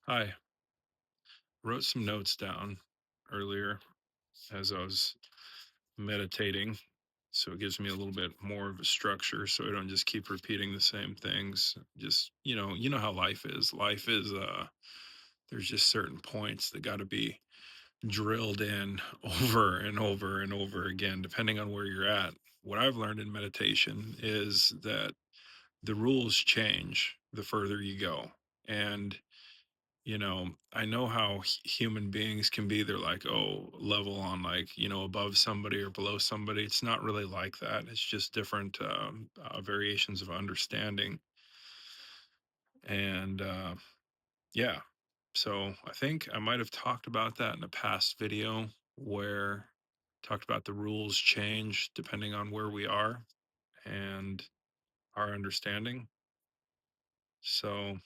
Hi, wrote some notes down earlier as I was meditating. So it gives me a little bit more of a structure so I don't just keep repeating the same things. Just, you know how life is. Life is there's just certain points that got to be drilled in over and over and over again depending on where you're at. What I've learned in meditation is that the rules change the further you go. And I know how human beings can be. They're like, oh, level on like, above somebody or below somebody. It's not really like that. It's just different variations of understanding. And yeah, so I think I might have talked about that in a past video where talked about the rules change depending on where we are and our understanding. So,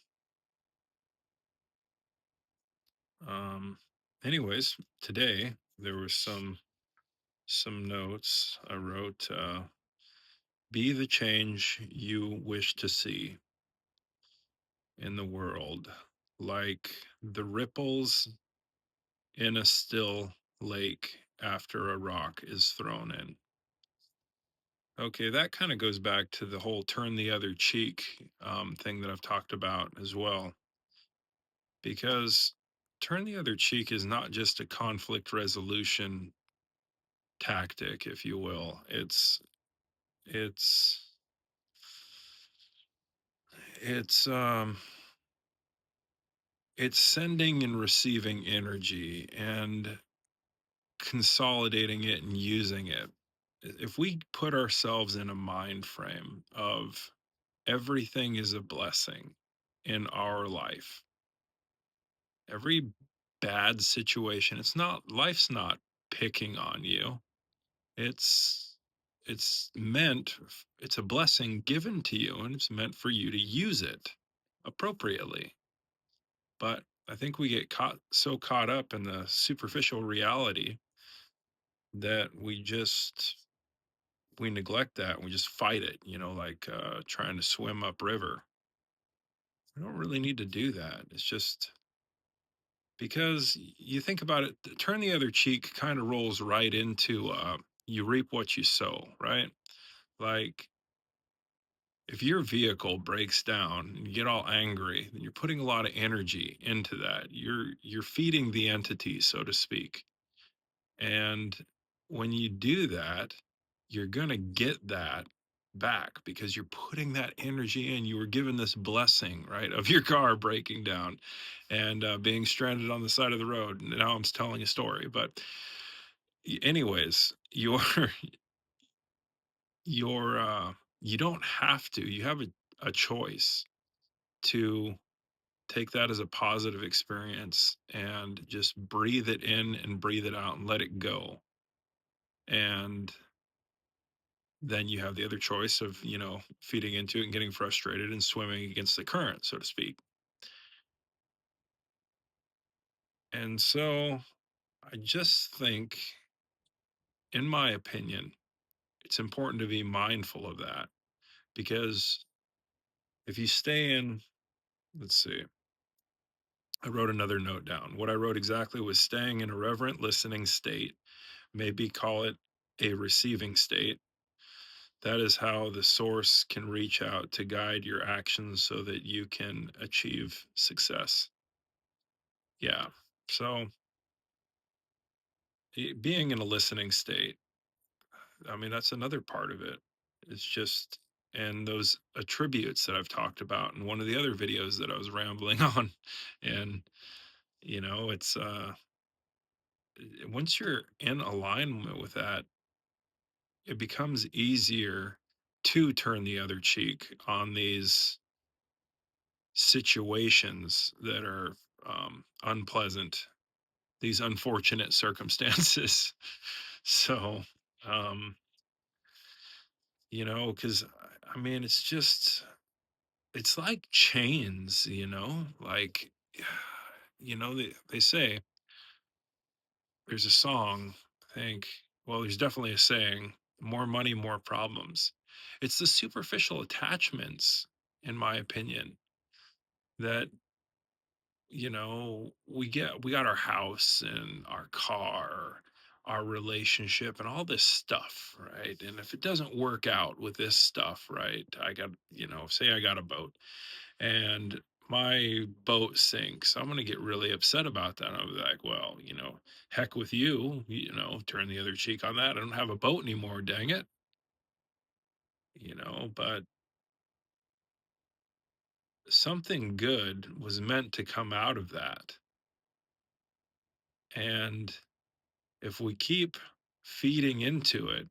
um, anyways, today there was some notes I wrote. Be the change you wish to see in the world, like the ripples in a still lake after a rock is thrown in. Okay, that kind of goes back to the whole turn the other cheek thing that I've talked about as well, because turn the other cheek is not just a conflict resolution tactic, if you will. It's it's it's sending and receiving energy and consolidating it and using it. If we put ourselves in a mind frame of everything is a blessing in our life, every bad situation, life's not picking on you. It's it's a blessing given to you and it's meant for you to use it appropriately. But I think we get caught up in the superficial reality that we neglect that. We just fight it, like trying to swim upriver. We don't really need to do that. It's just because you think about it, turn the other cheek kind of rolls right into you reap what you sow, right? Like if your vehicle breaks down and you get all angry, then you're putting a lot of energy into that. You're feeding the entity, so to speak. And when you do that, you're going to get that back because you're putting that energy in. You were given this blessing, right, of your car breaking down and being stranded on the side of the road. And now I'm telling a story. But, anyways, you don't have to, you have a choice to take that as a positive experience and just breathe it in and breathe it out and let it go. And then you have the other choice of, feeding into it and getting frustrated and swimming against the current, so to speak. And so I just think, in my opinion, it's important to be mindful of that because if you stay in, let's see, I wrote another note down. What I wrote exactly was staying in a reverent listening state, maybe call it a receiving state. That is how the source can reach out to guide your actions so that you can achieve success. Yeah. So being in a listening state, I mean, that's another part of it. It's just, and those attributes that I've talked about in one of the other videos that I was rambling on. And, it's, once you're in alignment with that, it becomes easier to turn the other cheek on these situations that are unpleasant, these unfortunate circumstances. So, um, because I mean, it's like chains, like, they say there's a song, I think, well, there's definitely a saying, more money, more problems. It's the superficial attachments, in my opinion, that we got our house and our car, our relationship and all this stuff, right? And if it doesn't work out with this stuff, right? I got, say I got a boat and my boat sinks. I'm going to get really upset about that. I'll be like, well, heck with you, turn the other cheek on that. I don't have a boat anymore, dang it. But something good was meant to come out of that. And if we keep feeding into it,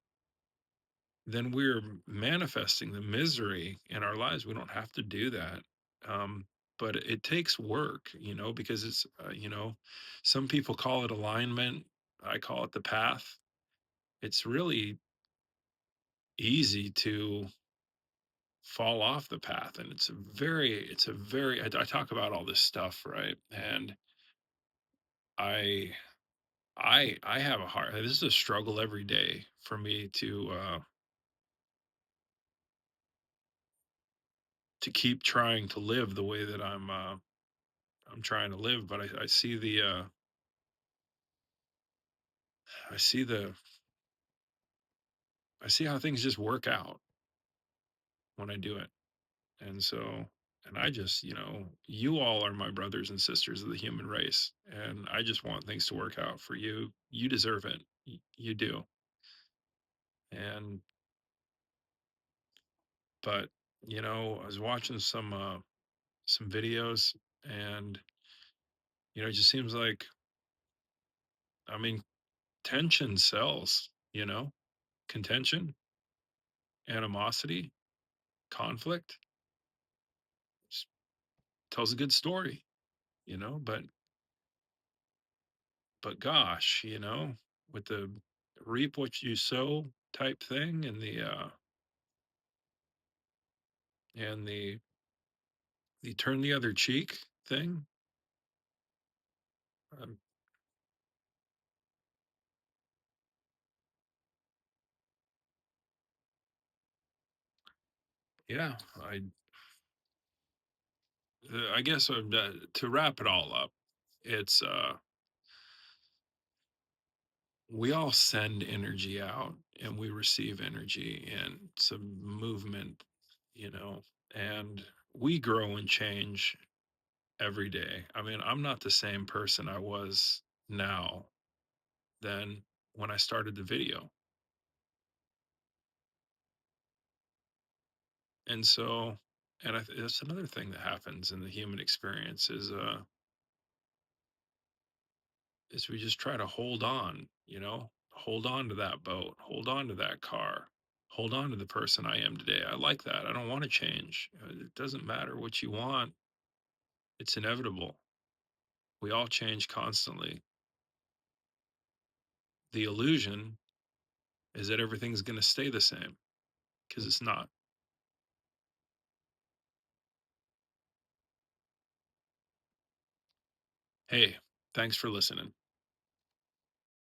then we're manifesting the misery in our lives. We don't have to do that. Um, but it takes work, because it's, some people call it alignment. I call it the path. It's really easy to fall off the path. And I talk about all this stuff, right? And I, I have a hard, this is a struggle every day for me to keep trying to live the way that I'm trying to live, but I see I see the I see how things just work out when I do it. And so and I just, you all are my brothers and sisters of the human race. And I just want things to work out for you. You deserve it. You do. And but I was watching some videos and it just seems like, I mean, tension sells, contention, animosity, conflict s- tells a good story, but gosh, with the reap what you sow type thing and the turn the other cheek thing. um, yeah, I guess to wrap it all up, it's we all send energy out and we receive energy and some movement, you know and we grow and change every day. I mean, I'm not the same person I was now than when I started the video. And so, and that's another thing that happens in the human experience is we just try to hold on, hold on to that boat, hold on to that car, hold on to the person I am today. I like that. I don't want to change. It doesn't matter what you want. It's inevitable. We all change constantly. The illusion is that everything's going to stay the same because it's not. Hey, thanks for listening.